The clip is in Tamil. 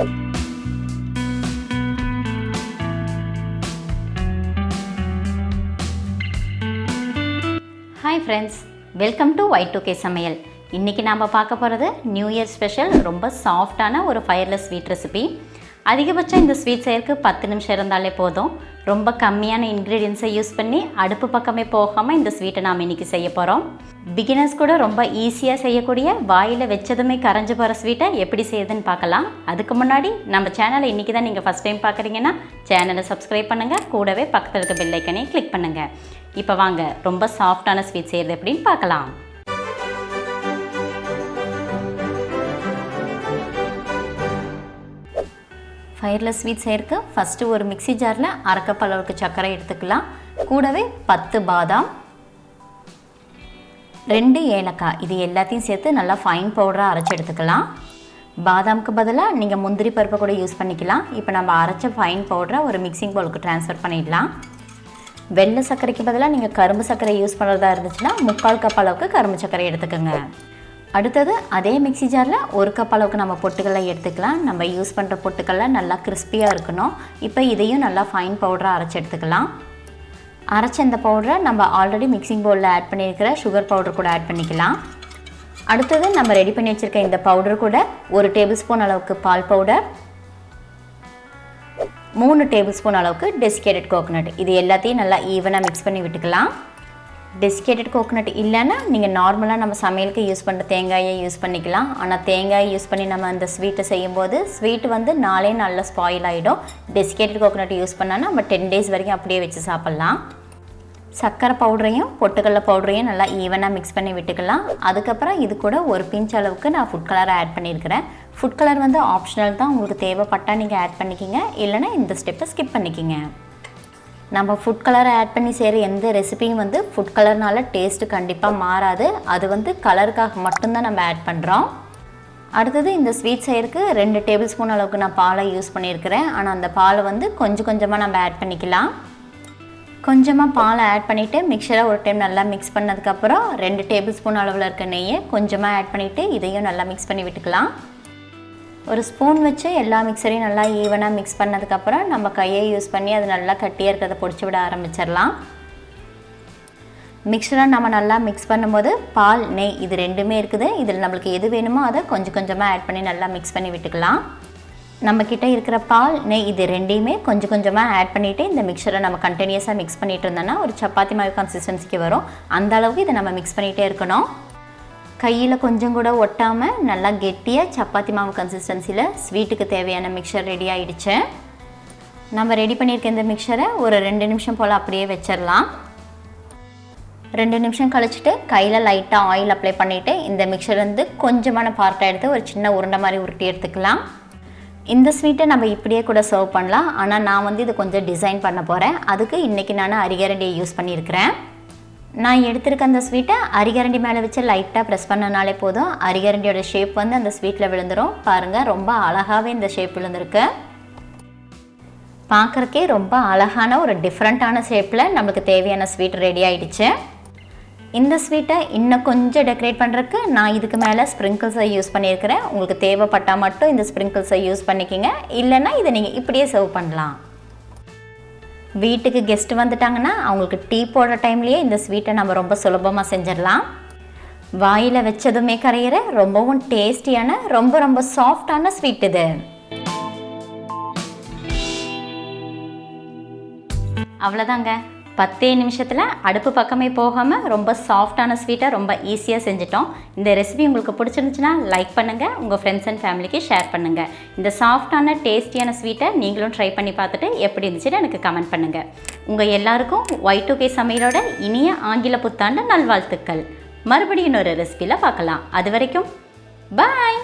Hi friends, welcome to Y2K சமையல். இன்றைக்கி நாம் பார்க்க போகிறது நியூ இயர் ஸ்பெஷல் ரொம்ப சாஃப்டான ஒரு ஃபயர்லெஸ் ஸ்வீட் ரெசிபி. அதிகபட்சம் இந்த ஸ்வீட் செய்யறதுக்கு 10 நிமிஷம் இருந்தாலே போதும். ரொம்ப கம்மியான இன்க்ரீடியன்ஸை யூஸ் பண்ணி அடுப்பு பக்கமே போகாமல் இந்த ஸ்வீட்டை நாம் இன்றைக்கி செய்ய போகிறோம். பிகினர்ஸ் கூட ரொம்ப ஈஸியாக செய்யக்கூடிய வாயில் வச்சதுமே கரைஞ்சி போகிற ஸ்வீட்டை எப்படி செய்யுதுன்னு பார்க்கலாம். அதுக்கு முன்னாடி நம்ம சேனலை இன்றைக்கி தான் நீங்கள் ஃபஸ்ட் டைம் பார்க்குறீங்கன்னா சேனலை சப்ஸ்கிரைப் பண்ணுங்கள், கூடவே பக்கத்தில் இருக்க பெல் ஐக்கனை கிளிக் பண்ணுங்கள். இப்போ வாங்க ரொம்ப சாஃப்டான ஸ்வீட் செய்கிறது எப்படின்னு பார்க்கலாம். ஃபயர்லெஸ் ஸ்வீட் செய்யறதுக்கு ஃபஸ்ட்டு ஒரு மிக்ஸி ஜாரில் 1/2 கப் அளவுக்கு சர்க்கரை எடுத்துக்கலாம். கூடவே 10 பாதாம், 2 ஏலக்காய், இது எல்லாத்தையும் சேர்த்து நல்லா ஃபைன் பவுடராக அரைச்சி எடுத்துக்கலாம். பாதாமுக்கு பதிலாக நீங்கள் முந்திரி பருப்பை கூட யூஸ் பண்ணிக்கலாம். இப்போ நம்ம அரைச்ச ஃபைன் பவுடரை ஒரு மிக்சிங் பவுலுக்கு ட்ரான்ஸ்ஃபர் பண்ணிடலாம். வெள்ளை சர்க்கரைக்கு பதிலாக நீங்கள் கரும்பு சர்க்கரை யூஸ் பண்ணுறதா இருந்துச்சுன்னா 3/4 கப் அளவுக்கு கரும்பு சர்க்கரை எடுத்துக்கோங்க. அடுத்தது அதே மிக்ஸி ஜாரில் 1 கப் அளவுக்கு நம்ம பொட்டுக்கடலை எடுத்துக்கலாம். நம்ம யூஸ் பண்ணுற பொட்டுக்கடலை நல்லா கிறிஸ்பியாக இருக்கணும். இப்போ இதையும் நல்லா ஃபைன் பவுடராக அரைச்சி எடுத்துக்கலாம். அரைச்ச இந்த பவுடரை நம்ம ஆல்ரெடி மிக்சிங் பவுலில் ஆட் பண்ணியிருக்கிற சுகர் பவுடர் கூட ஆட் பண்ணிக்கலாம். அடுத்தது நம்ம ரெடி பண்ணி வச்சுருக்க இந்த பவுடர் கூட 1 டேபிள் ஸ்பூன் அளவுக்கு பால் பவுடர், 3 டேபிள் ஸ்பூன் அளவுக்கு டெசிகேட்டட் கோகோனட், இது எல்லாத்தையும் நல்லா ஈவனாக மிக்ஸ் பண்ணி விட்டுக்கலாம். டெசிகேட்டட் கோகோனட் இல்லைன்னா நீங்கள் நார்மலாக நம்ம சமையலுக்கு யூஸ் பண்ணுற தேங்காயை யூஸ் பண்ணிக்கலாம். ஆனால் தேங்காயை யூஸ் பண்ணி நம்ம அந்த ஸ்வீட்டை செய்யும்போது ஸ்வீட் வந்து 4 நாளில் ஸ்பாயில் ஆகிடும். டெசிகேட்டட் கோகோனட் யூஸ் பண்ணால் நம்ம 10 டேஸ் வரைக்கும் அப்படியே வச்சு சாப்பிட்லாம். சர்க்கரை பவுடரையும் பொட்டுக்கடலை பவுடரையும் நல்லா ஈவனாக மிக்ஸ் பண்ணி விட்டுக்கலாம். அதுக்கப்புறம் இது கூட ஒரு பிஞ்ச் அளவுக்கு நான் ஃபுட் கலரை ஆட் பண்ணியிருக்கிறேன். ஃபுட் கலர் வந்து ஆப்ஷனல் தான், உங்களுக்கு தேவைப்பட்டால் நீங்கள் ஆட் பண்ணிக்கிங்க, இல்லைனா இந்த ஸ்டெப்பை ஸ்கிப் பண்ணிக்கிங்க. நம்ம ஃபுட் கலரை ஆட் பண்ணி செய்கிற எந்த ரெசிபியும் வந்து ஃபுட் கலர்னால டேஸ்ட்டு கண்டிப்பாக மாறாது. அது வந்து கலருக்காக மட்டும்தான் நம்ம ஆட் பண்ணுறோம். அடுத்தது இந்த ஸ்வீட் செய்யறதுக்கு 2 டேபிள் ஸ்பூன் அளவுக்கு நான் பாலை யூஸ் பண்ணியிருக்கிறேன். ஆனால் அந்த பாலை வந்து கொஞ்சம் கொஞ்சமாக நம்ம ஆட் பண்ணிக்கலாம். கொஞ்சமாக பாலை ஆட் பண்ணிவிட்டு மிக்சரை ஒரு டைம் நல்லா மிக்ஸ் பண்ணதுக்கப்புறம் 2 டேபிள் ஸ்பூன் அளவில் இருக்க நெய்யை கொஞ்சமாக ஆட் பண்ணிவிட்டு இதையும் நல்லா மிக்ஸ் பண்ணி விட்டுக்கலாம். ஒரு ஸ்பூன் வச்சு எல்லா மிக்சரையும் நல்லா ஈவனாக மிக்ஸ் பண்ணதுக்கப்புறம் நம்ம கையை யூஸ் பண்ணி அது நல்லா கட்டியாக இருக்கிறத பொடிச்சு விட ஆரம்பிச்சிடலாம். மிக்சரை நம்ம நல்லா மிக்ஸ் பண்ணும்போது பால், நெய் இது ரெண்டுமே இருக்குது. இதில் நம்மளுக்கு எது வேணுமோ அதை கொஞ்சம் கொஞ்சமாக ஆட் பண்ணி நல்லா மிக்ஸ் பண்ணி விட்டுக்கலாம். நம்மக்கிட்ட இருக்கிற பால், நெய் இது ரெண்டையுமே கொஞ்சம் கொஞ்சமாக ஆட் பண்ணிவிட்டு இந்த மிக்சரை நம்ம கண்டினியூஸாக மிக்ஸ் பண்ணிகிட்டு இருந்தோம்னா ஒரு சப்பாத்தி மாவு கன்சிஸ்டன்சிக்கு வரும். அந்த அளவுக்கு இதை நம்ம மிக்ஸ் பண்ணிகிட்டே இருக்கணும். கையில் கொஞ்சம் கூட ஒட்டாமல் நல்லா கெட்டியாக சப்பாத்தி மாவு கன்சிஸ்டன்சியில் ஸ்வீட்டுக்கு தேவையான மிக்சர் ரெடி ஆகிடுச்சு. நம்ம ரெடி பண்ணியிருக்க இந்த மிக்சரை ஒரு 2 நிமிஷம் போல் அப்படியே வச்சிடலாம். 2 நிமிஷம் கழிச்சிட்டு கையில் லைட்டாக ஆயில் அப்ளை பண்ணிவிட்டு இந்த மிக்சர் வந்து கொஞ்சமான பார்ட்டை எடுத்து ஒரு சின்ன உருண்டை மாதிரி உருட்டி எடுத்துக்கலாம். இந்த ஸ்வீட்டை நம்ம இப்படியே கூட சர்வ் பண்ணலாம். ஆனால் நான் வந்து இது கொஞ்சம் டிசைன் பண்ண போகிறேன். அதுக்கு இன்றைக்கி நான் அரிகரண்டியை யூஸ் பண்ணியிருக்கிறேன். நான் எடுத்துருக்க அந்த ஸ்வீட்டை அரிகரண்டி மேலே வச்சு லைட்டாக ப்ரெஸ் பண்ணனாலே போதும். அரிகரண்டியோட ஷேப் வந்து அந்த ஸ்வீட்டில் விழுந்துடும். பாருங்கள், ரொம்ப அழகாகவே இந்த ஷேப் விழுந்திருக்கு. பார்க்குறக்கே ரொம்ப அழகான ஒரு டிஃப்ரெண்ட்டான ஷேப்பில் நம்மளுக்கு தேவையான ஸ்வீட் ரெடி ஆகிடுச்சு. இந்த ஸ்வீட்டை இன்னும் கொஞ்சம் டெக்கரேட் பண்ணுறதுக்கு நான் இதுக்கு மேலே ஸ்ப்ரிங்கிள்ஸை யூஸ் பண்ணியிருக்கிறேன். உங்களுக்கு தேவைப்பட்டால் மட்டும் இந்த ஸ்ப்ரிங்கிள்ஸை யூஸ் பண்ணிக்கிங்க, இல்லைன்னா இதை நீங்கள் இப்படியே சர்வ் பண்ணலாம். வீட்டுக்கு கெஸ்ட் வந்துட்டாங்கன்னா அவங்களுக்கு டீ போடுற டைம்லேயே இந்த ஸ்வீட்டை நம்ம ரொம்ப சுலபமாக செஞ்சிடலாம். வாயில் வச்சதுமே கரையிற ரொம்பவும் டேஸ்டியான ரொம்ப ரொம்ப சாஃப்டான ஸ்வீட் இது. அவ்வளோதாங்க, 10 நிமிஷத்தில் அடுப்பு பக்கமே போகாமல் ரொம்ப சாஃப்டான ஸ்வீட்டை ரொம்ப ஈஸியாக செஞ்சிட்டோம். இந்த ரெசிபி உங்களுக்கு பிடிச்சிருந்துச்சுன்னா லைக் பண்ணுங்கள், உங்கள் ஃப்ரெண்ட்ஸ் அண்ட் ஃபேமிலிக்கு ஷேர் பண்ணுங்கள். இந்த சாஃப்டான டேஸ்டியான ஸ்வீட்டை நீங்களும் ட்ரை பண்ணி பார்த்துட்டு எப்படி இருந்துச்சுன்னு எனக்கு கமெண்ட் பண்ணுங்கள். உங்கள் எல்லாருக்கும் Y2K சமையலோட இனிய ஆங்கில புத்தாண்டு நல்வாழ்த்துக்கள். மறுபடியும் இன்னொரு ரெசிபியில் பார்க்கலாம். அது வரைக்கும் பாய்.